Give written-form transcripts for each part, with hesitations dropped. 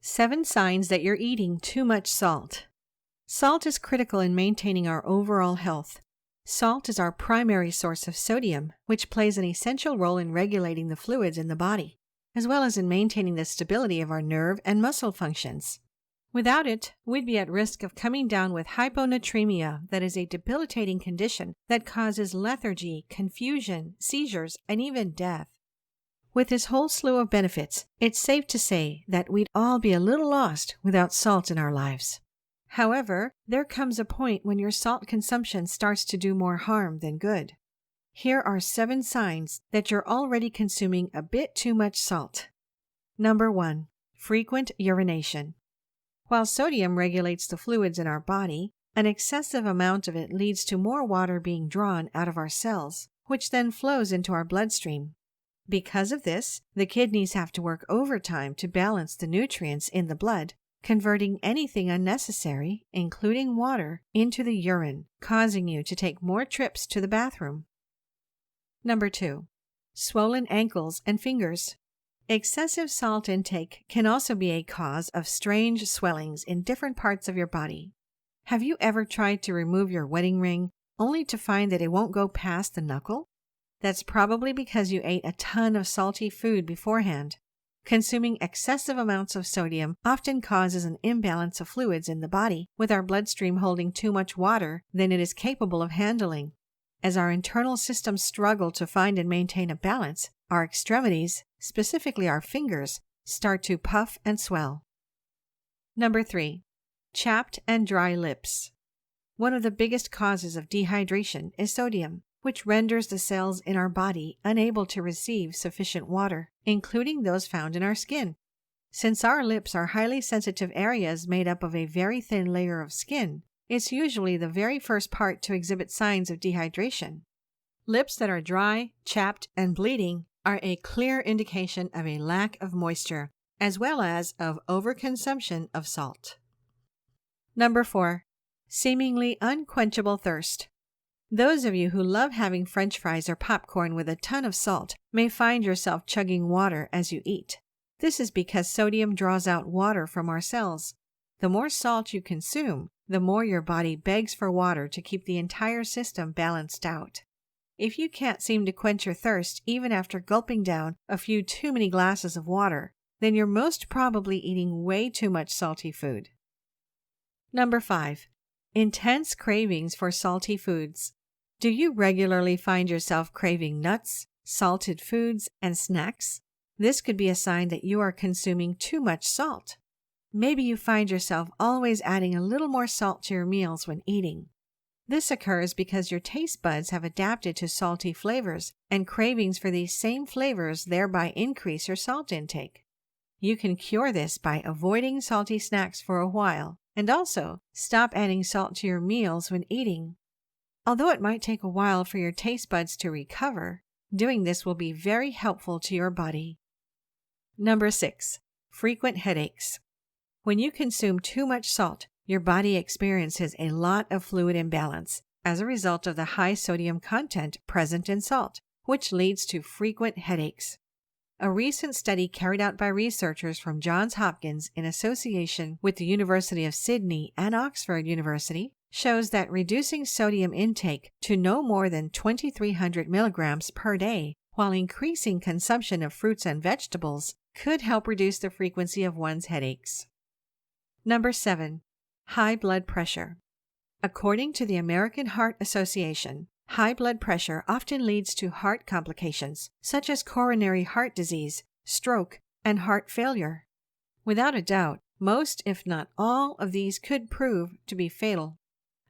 7 signs that you're eating too much salt. Salt is critical in maintaining our overall health. Salt is our primary source of sodium, which plays an essential role in regulating the fluids in the body, as well as in maintaining the stability of our nerve and muscle functions. Without it, we'd be at risk of coming down with hyponatremia, that is a debilitating condition that causes lethargy, confusion, seizures, and even death. With this whole slew of benefits, it's safe to say that we'd all be a little lost without salt in our lives. However, there comes a point when your salt consumption starts to do more harm than good. Here are 7 signs that you're already consuming a bit too much salt. Number 1. Frequent urination. While sodium regulates the fluids in our body, an excessive amount of it leads to more water being drawn out of our cells, which then flows into our bloodstream. Because of this, the kidneys have to work overtime to balance the nutrients in the blood, converting anything unnecessary, including water, into the urine, causing you to take more trips to the bathroom. Number 2. Swollen ankles and fingers. Excessive salt intake can also be a cause of strange swellings in different parts of your body. Have you ever tried to remove your wedding ring only to find that it won't go past the knuckle? That's probably because you ate a ton of salty food beforehand. Consuming excessive amounts of sodium often causes an imbalance of fluids in the body, with our bloodstream holding too much water than it is capable of handling. As our internal systems struggle to find and maintain a balance, our extremities, specifically our fingers, start to puff and swell. Number 3. Chapped and dry lips. One of the biggest causes of dehydration is sodium, which renders the cells in our body unable to receive sufficient water, including those found in our skin. Since our lips are highly sensitive areas made up of a very thin layer of skin, it's usually the very first part to exhibit signs of dehydration. Lips that are dry, chapped, and bleeding are a clear indication of a lack of moisture, as well as of overconsumption of salt. Number 4. Seemingly unquenchable thirst. Those of you who love having French fries or popcorn with a ton of salt may find yourself chugging water as you eat. This is because sodium draws out water from our cells. The more salt you consume, the more your body begs for water to keep the entire system balanced out. If you can't seem to quench your thirst even after gulping down a few too many glasses of water, then you're most probably eating way too much salty food. Number 5. Intense cravings for salty foods. Do you regularly find yourself craving nuts, salted foods, and snacks? This could be a sign that you are consuming too much salt. Maybe you find yourself always adding a little more salt to your meals when eating. This occurs because your taste buds have adapted to salty flavors, and cravings for these same flavors thereby increase your salt intake. You can cure this by avoiding salty snacks for a while, and also stop adding salt to your meals when eating. Although it might take a while for your taste buds to recover, doing this will be very helpful to your body. Number 6. Frequent headaches. When you consume too much salt, your body experiences a lot of fluid imbalance as a result of the high sodium content present in salt, which leads to frequent headaches. A recent study carried out by researchers from Johns Hopkins in association with the University of Sydney and Oxford University shows that reducing sodium intake to no more than 2,300 milligrams per day while increasing consumption of fruits and vegetables could help reduce the frequency of one's headaches. Number 7. High blood pressure. According to the American Heart Association, high blood pressure often leads to heart complications such as coronary heart disease, stroke, and heart failure. Without a doubt, most, if not all, of these could prove to be fatal.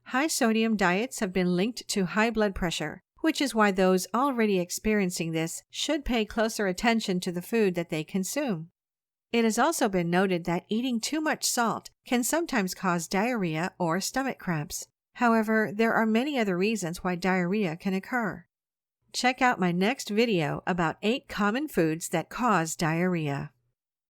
High sodium diets have been linked to high blood pressure, which is why those already experiencing this should pay closer attention to the food that they consume. It has also been noted that eating too much salt can sometimes cause diarrhea or stomach cramps. However, there are many other reasons why diarrhea can occur. Check out my next video about 8 common foods that cause diarrhea.